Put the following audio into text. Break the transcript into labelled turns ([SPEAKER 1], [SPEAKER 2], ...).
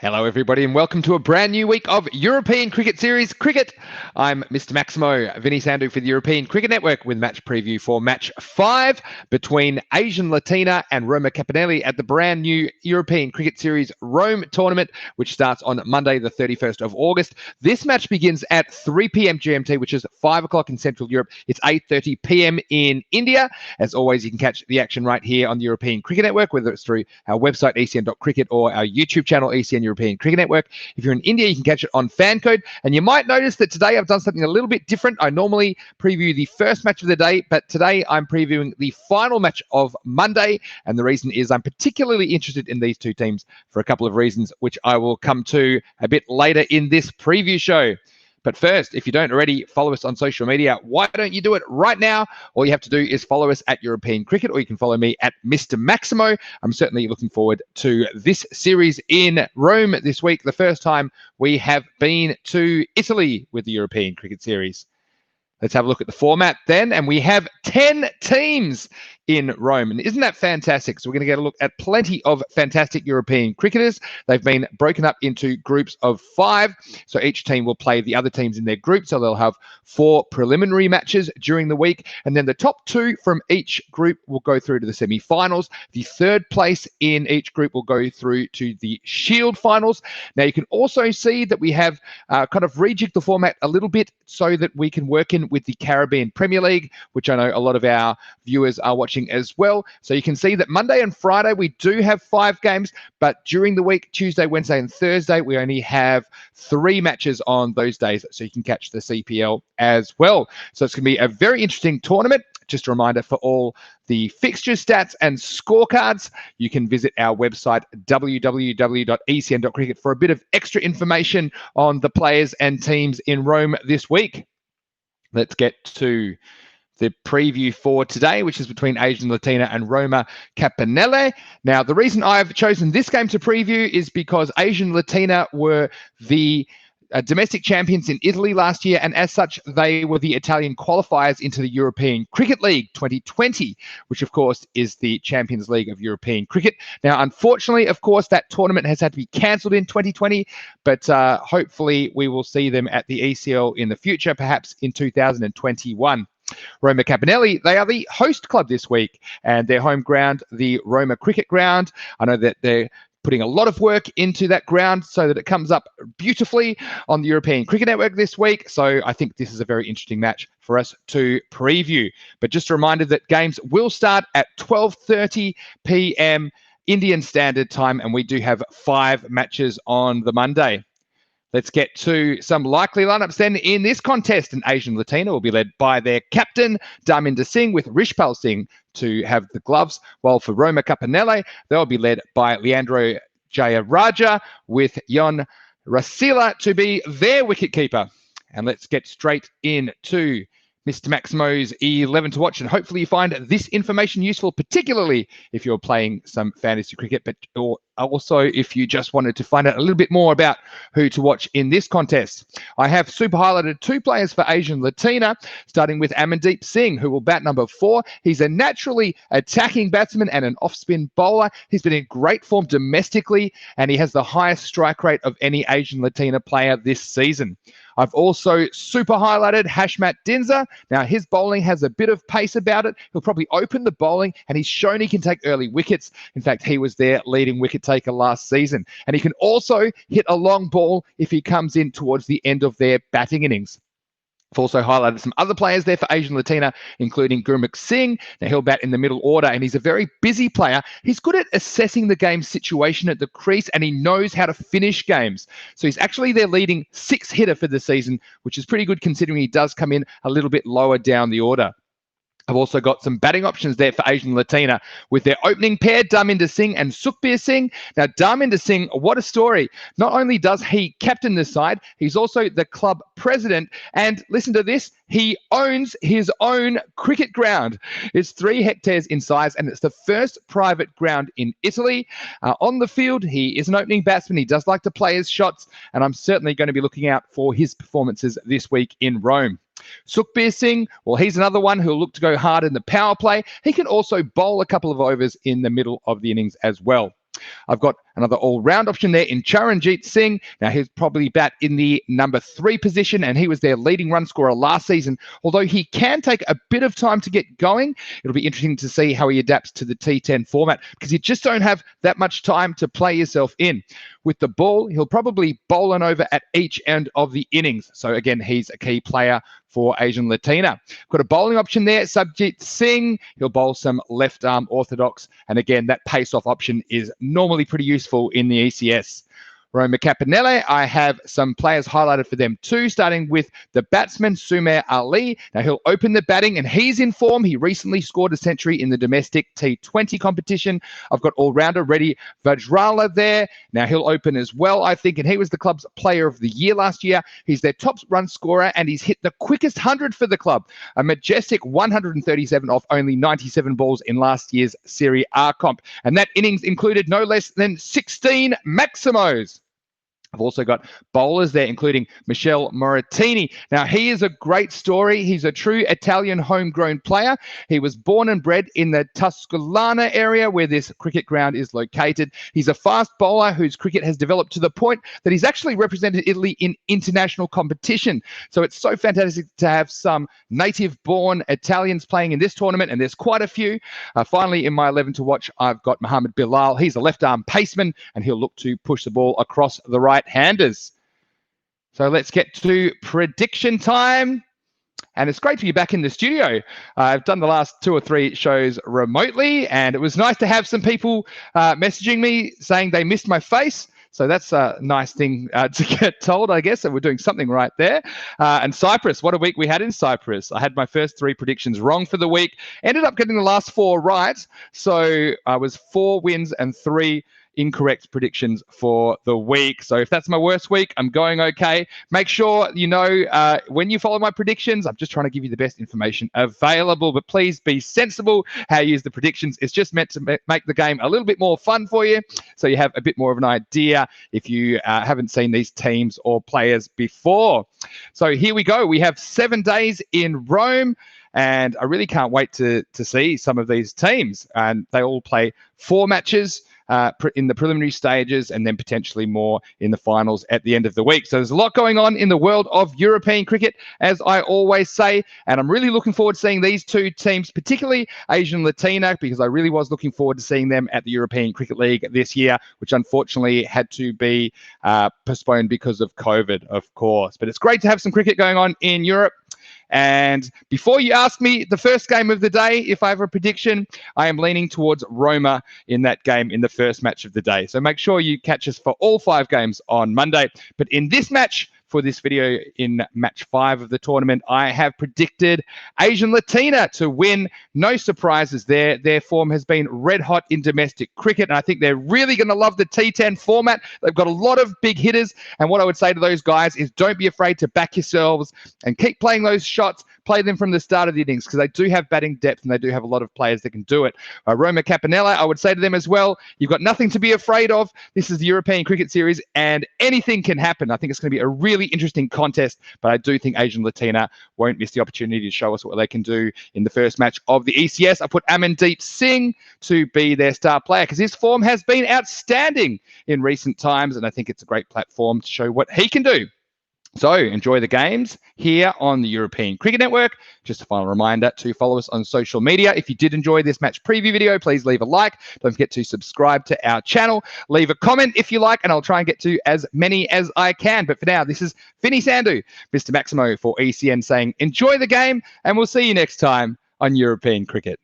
[SPEAKER 1] Hello, everybody, and welcome to a brand new week of European Cricket Series Cricket. I'm Mr. Maximo, Vinny Sandhu for the European Cricket Network with match preview for match 5 between Asian Latina and Roma Capannelle at the brand new European Cricket Series Rome tournament, which starts on Monday, the 31st of August. This match begins at 3 p.m. GMT, which is 5 o'clock in Central Europe. It's 8:30 p.m. in India. As always, you can catch the action right here on the European Cricket Network, whether it's through our website, ecn.cricket, or our YouTube channel, ECN European Cricket Network. If you're in India, you can catch it on fan code. And you might notice that today I've done something a little bit different. I normally preview the first match of the day, but today I'm previewing the final match of Monday. And the reason is I'm particularly interested in these two teams for a couple of reasons, which I will come to a bit later in this preview show. But first, if you don't already follow us on social media, why don't you do it right now? All you have to do is follow us at European Cricket, or you can follow me at Mr. Maximo. I'm certainly looking forward to this series in Rome this week, the first time we have been to Italy with the European Cricket Series. Let's have a look at the format then, and we have 10 teams in Rome. And isn't that fantastic? So we're going to get a look at plenty of fantastic European cricketers. They've been broken up into groups of 5. So each team will play the other teams in their group. So they'll have 4 preliminary matches during the week. And then the top 2 from each group will go through to the semi-finals. The third place in each group will go through to the Shield finals. Now you can also see that we have kind of rejigged the format a little bit so that we can work in with the Caribbean Premier League, which I know a lot of our viewers are watching as well. So you can see that Monday and Friday we do have 5 games, but during the week, Tuesday, Wednesday and Thursday, we only have 3 matches on those days, so you can catch the CPL as well. So it's going to be a very interesting tournament. Just a reminder for all the fixture stats and scorecards, you can visit our website, www.ecn.cricket, for a bit of extra information on the players and teams in Rome this week. Let's get to the preview for today, which is between Asian Latina and Roma Capannelle. Now, the reason I've chosen this game to preview is because Asian Latina were the domestic champions in Italy last year, and as such, they were the Italian qualifiers into the European Cricket League 2020, which of course is the Champions League of European Cricket. Now, unfortunately, of course, that tournament has had to be cancelled in 2020, but hopefully we will see them at the ECL in the future, perhaps in 2021. Roma Capannelle, they are the host club this week, and their home ground, the Roma Cricket Ground. I know that they're putting a lot of work into that ground so that it comes up beautifully on the European Cricket Network this week. So I think this is a very interesting match for us to preview. But just a reminder that games will start at 12:30 p.m. Indian Standard Time, and we do have 5 matches on the Monday. Let's get to some likely lineups then in this contest. And Asian Latina will be led by their captain, Amandeep Singh, with Rishpal Singh to have the gloves. While for Roma Capannelle, they'll be led by Leandro Jayaraja, with Jon Rasila to be their wicketkeeper. And let's get straight into Mr. Maximo's 11 to watch, and hopefully you find this information useful, particularly if you're playing some fantasy cricket, but also if you just wanted to find out a little bit more about who to watch in this contest. I have super highlighted 2 players for Asian Latina, starting with Amandeep Singh, who will bat number 4. He's a naturally attacking batsman and an off-spin bowler. He's been in great form domestically, and he has the highest strike rate of any Asian Latina player this season. I've also super highlighted Hashmat Dinza. Now, his bowling has a bit of pace about it. He'll probably open the bowling, and he's shown he can take early wickets. In fact, he was their leading wicket taker last season. And he can also hit a long ball if he comes in towards the end of their batting innings. I've also highlighted some other players there for Asian Latina, including Gurmukh Singh. Now, he'll bat in the middle order, and he's a very busy player. He's good at assessing the game situation at the crease, and he knows how to finish games. So he's actually their leading 6 hitter for the season, which is pretty good considering he does come in a little bit lower down the order. I've also got some batting options there for Asian Latina with their opening pair, Amandeep Singh and Sukhbir Singh. Now, Amandeep Singh, what a story. Not only does he captain the side, he's also the club president. And listen to this, he owns his own cricket ground. It's 3 hectares in size, and it's the first private ground in Italy. On the field, he is an opening batsman. He does like to play his shots, and I'm certainly going to be looking out for his performances this week in Rome. Sukhbir Singh, well, he's another one who'll look to go hard in the power play. He can also bowl a couple of overs in the middle of the innings as well. I've got another all-round option there in Charanjeet Singh. Now, he's probably bat in the number 3 position, and he was their leading run scorer last season. Although he can take a bit of time to get going, it'll be interesting to see how he adapts to the T10 format, because you just don't have that much time to play yourself in. With the ball, he'll probably bowl on over at each end of the innings. So again, he's a key player for Asian Latina. Got a bowling option there, Charanjeet Singh. He'll bowl some left arm orthodox. And again, that pace-off option is normally pretty useful in the ECS. Roma Capannelle, I have some players highlighted for them too, starting with the batsman, Sumer Ali. Now, he'll open the batting, and he's in form. He recently scored a century in the domestic T20 competition. I've got all-rounder Reddy Vajrala there. Now, he'll open as well, I think, and he was the club's player of the year last year. He's their top run scorer, and he's hit the quickest 100 for the club, a majestic 137 off only 97 balls in last year's Serie A comp. And that innings included no less than 16 MAXIMO'S. I've also got bowlers there, including Michele Maritini. Now, he is a great story. He's a true Italian homegrown player. He was born and bred in the Tusculana area where this cricket ground is located. He's a fast bowler whose cricket has developed to the point that he's actually represented Italy in international competition. So it's so fantastic to have some native-born Italians playing in this tournament, and there's quite a few. Finally, in my 11 to watch, I've got Mohammed Bilal. He's a left-arm paceman, and he'll look to push the ball across the right-handers. So let's get to prediction time. And it's great to be back in the studio. I've done the last 2 or 3 shows remotely, and it was nice to have some people messaging me saying they missed my face. So that's a nice thing to get told, I guess, that we're doing something right there. And Cyprus, what a week we had in Cyprus. I had my first 3 predictions wrong for the week, ended up getting the last 4 right. So I was 4 wins and 3 incorrect predictions for the week. So if that's my worst week, I'm going okay. Make sure you know when you follow my predictions, I'm just trying to give you the best information available, but please be sensible how you use the predictions. It's just meant to make the game a little bit more fun for you, so you have a bit more of an idea if you haven't seen these teams or players before. So here we go. We have 7 days in Rome, and I really can't wait to see some of these teams. And they all play 4 matches in the preliminary stages, and then potentially more in the finals at the end of the week. So there's a lot going on in the world of European cricket, as I always say, and I'm really looking forward to seeing these 2 teams, particularly Asian Latina, because I really was looking forward to seeing them at the European Cricket League this year, which unfortunately had to be postponed because of COVID, of course. But it's great to have some cricket going on in Europe. And before you ask me the first game of the day, if I have a prediction, I am leaning towards Roma in that game in the first match of the day. So make sure you catch us for all 5 games on Monday. But in this match, for this video in match 5 of the tournament, I have predicted Asian Latina to win. No surprises there. Their form has been red hot in domestic cricket, and I think they're really going to love the T10 format. They've got a lot of big hitters, and what I would say to those guys is don't be afraid to back yourselves and keep playing those shots. Play them from the start of the innings, because they do have batting depth and they do have a lot of players that can do it. Roma Capannelle, I would say to them as well, you've got nothing to be afraid of. This is the European Cricket Series, and anything can happen. I think it's going to be a really interesting contest, but I do think Asian Latina won't miss the opportunity to show us what they can do in the first match of the ECS. I put Amandeep Singh to be their star player, because his form has been outstanding in recent times, and I think it's a great platform to show what he can do. So enjoy the games here on the European Cricket Network. Just a final reminder to follow us on social media. If you did enjoy this match preview video, please leave a like. Don't forget to subscribe to our channel. Leave a comment if you like, and I'll try and get to as many as I can. But for now, this is Vinny Sandhu, Mr. Maximo for ECN, saying enjoy the game, and we'll see you next time on European Cricket.